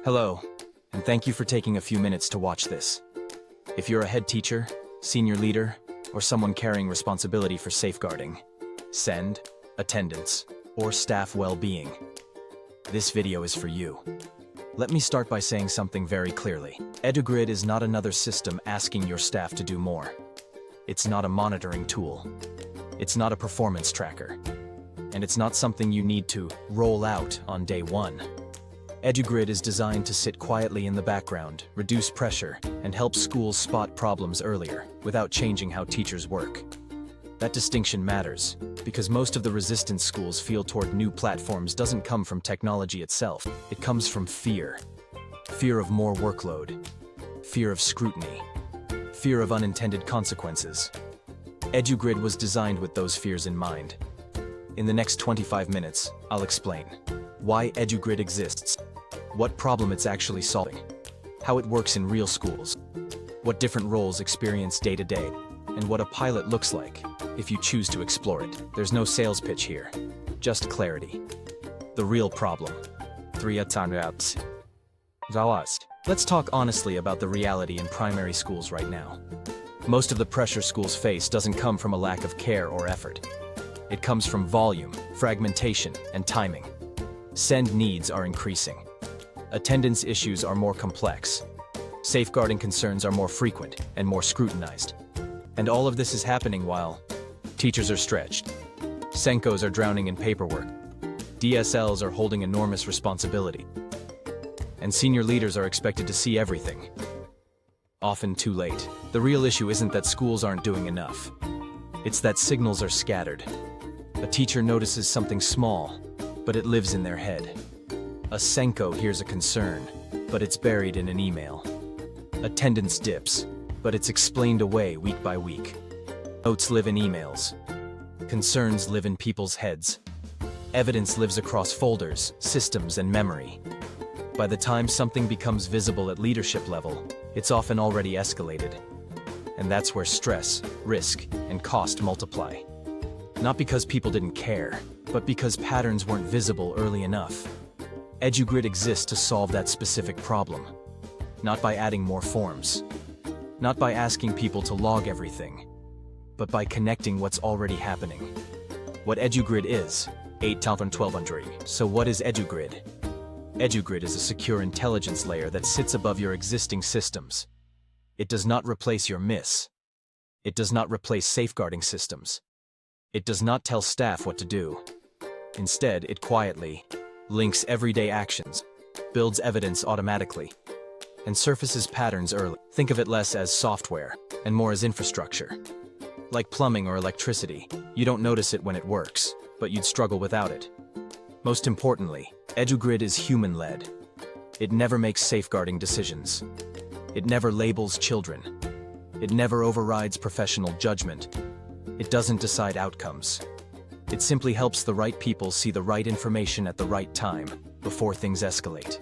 Hello, and thank you for taking a few minutes to watch this. If you're a head teacher, senior leader, or someone carrying responsibility for safeguarding, send, attendance, or staff well-being, this video is for you. Let me start by saying something very clearly. Edugrid is not another system asking your staff to do more. It's not a monitoring tool. It's not a performance tracker. And it's not something you need to roll out on day one. Edugrid is designed to sit quietly in the background, reduce pressure, and help schools spot problems earlier, without changing how teachers work. That distinction matters, because most of the resistance schools feel toward new platforms doesn't come from technology itself. It comes from fear. Fear of more workload. Fear of scrutiny. Fear of unintended consequences. Edugrid was designed with those fears in mind. In the next 25 minutes, I'll explain why Edugrid exists, what problem it's actually solving, how it works in real schools, what different roles experience day to day, and what a pilot looks like if you choose to explore it. There's no sales pitch here, just clarity. The real problem. Let's talk honestly about the reality in primary schools right now. Most of the pressure schools face doesn't come from a lack of care or effort. It comes from volume, fragmentation, and timing. Send needs are increasing. Attendance issues are more complex. Safeguarding concerns are more frequent and more scrutinized. And all of this is happening while teachers are stretched. Senkos are drowning in paperwork. DSLs are holding enormous responsibility. And senior leaders are expected to see everything. Often too late. The real issue isn't that schools aren't doing enough. It's that signals are scattered. A teacher notices something small, but it lives in their head. A Senko hears a concern, but it's buried in an email. Attendance dips, but it's explained away week by week. Notes live in emails. Concerns live in people's heads. Evidence lives across folders, systems, and memory. By the time something becomes visible at leadership level, it's often already escalated. And that's where stress, risk, and cost multiply. Not because people didn't care, but because patterns weren't visible early enough. Edugrid exists to solve that specific problem. Not by adding more forms. Not by asking people to log everything. But by connecting what's already happening. What Edugrid is, 8,1200. So what is Edugrid? Edugrid is a secure intelligence layer that sits above your existing systems. It does not replace your MIS. It does not replace safeguarding systems. It does not tell staff what to do. Instead, it quietly links everyday actions, builds evidence automatically, and surfaces patterns early. Think of it less as software and more as infrastructure. Like plumbing or electricity, you don't notice it when it works, but you'd struggle without it. Most importantly, Edugrid is human-led. It never makes safeguarding decisions. It never labels children. It never overrides professional judgment. It doesn't decide outcomes. It simply helps the right people see the right information at the right time, before things escalate.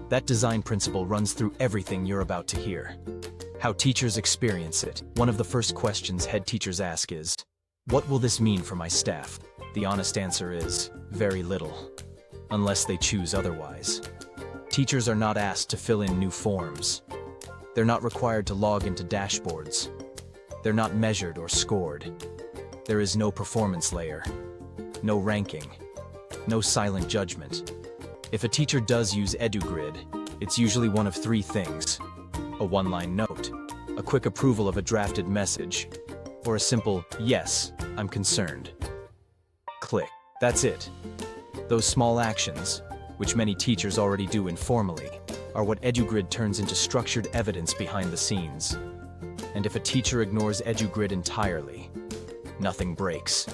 That design principle runs through everything you're about to hear. How teachers experience it. One of the first questions head teachers ask is, what will this mean for my staff? The honest answer is, very little. Unless they choose otherwise. Teachers are not asked to fill in new forms. They're not required to log into dashboards. They're not measured or scored. There is no performance layer, no ranking, no silent judgment. If a teacher does use Edugrid, it's usually one of three things: a one-line note, a quick approval of a drafted message, or a simple, "Yes, I'm concerned." Click. That's it. Those small actions, which many teachers already do informally, are what Edugrid turns into structured evidence behind the scenes. And if a teacher ignores Edugrid entirely, nothing breaks.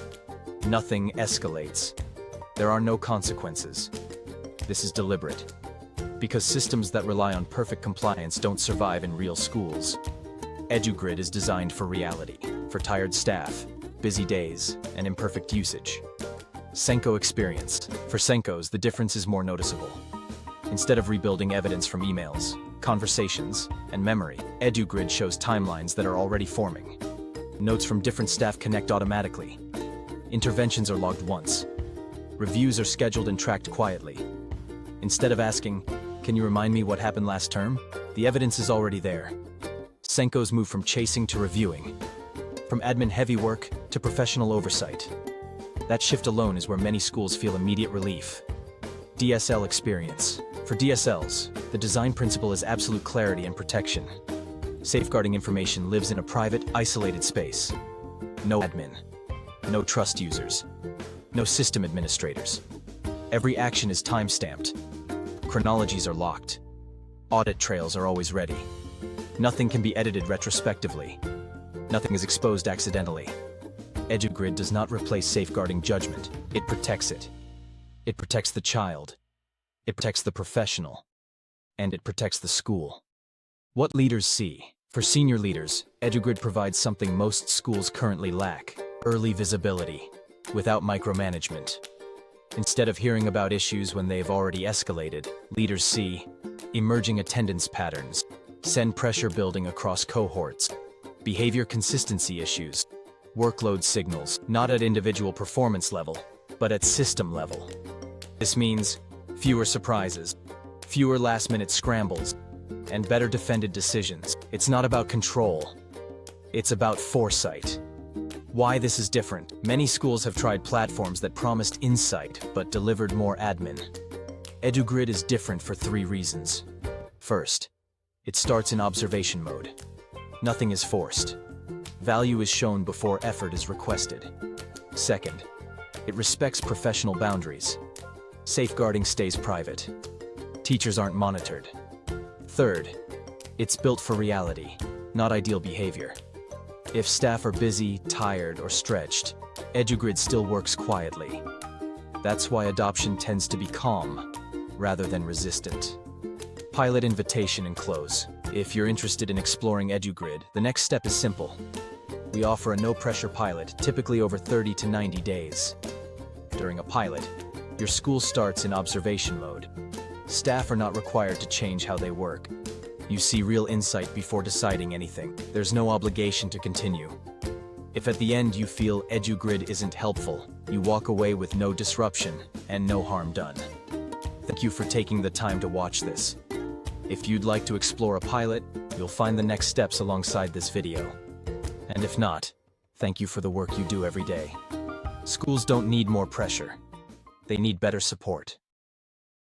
Nothing escalates. There are no consequences. This is deliberate. Because systems that rely on perfect compliance don't survive in real schools. Edugrid is designed for reality, for tired staff, busy days, and imperfect usage. Senko experience. For Senkos, the difference is more noticeable. Instead of rebuilding evidence from emails, conversations, and memory, Edugrid shows timelines that are already forming. Notes from different staff connect automatically. Interventions are logged once. Reviews are scheduled and tracked quietly. Instead of asking, Can you remind me what happened last term? The evidence is already there. Senko's moved from chasing to reviewing, from admin-heavy work to professional oversight. That shift alone is where many schools feel immediate relief. DSL experience. For DSLs, the design principle is absolute clarity and protection. Safeguarding information lives in a private, isolated space. No admin. No trust users. No system administrators. Every action is time-stamped. Chronologies are locked. Audit trails are always ready. Nothing can be edited retrospectively. Nothing is exposed accidentally. Edugrid does not replace safeguarding judgment. It protects it. It protects the child. It protects the professional. And it protects the school. What leaders see? For senior leaders, Edugrid provides something most schools currently lack: early visibility, without micromanagement. Instead of hearing about issues when they've already escalated, leaders see emerging attendance patterns, send pressure building across cohorts, behavior consistency issues, workload signals, not at individual performance level, but at system level. This means fewer surprises, fewer last-minute scrambles, and better defended decisions. It's not about control. It's about foresight. Why this is different? Many schools have tried platforms that promised insight but delivered more admin. Edugrid is different for 3 reasons. First, it starts in observation mode. Nothing is forced. Value is shown before effort is requested. Second, it respects professional boundaries. Safeguarding stays private. Teachers aren't monitored. Third, it's built for reality, not ideal behavior. If staff are busy, tired, or stretched, Edugrid still works quietly. That's why adoption tends to be calm, rather than resistant. Pilot invitation and close. If you're interested in exploring Edugrid, the next step is simple. We offer a no-pressure pilot, typically over 30 to 90 days. During a pilot, your school starts in observation mode. Staff are not required to change how they work. You see real insight before deciding anything. There's no obligation to continue. If at the end you feel Edugrid isn't helpful, you walk away with no disruption and no harm done. Thank you for taking the time to watch this. If you'd like to explore a pilot, you'll find the next steps alongside this video. And if not, thank you for the work you do every day. Schools don't need more pressure. They need better support.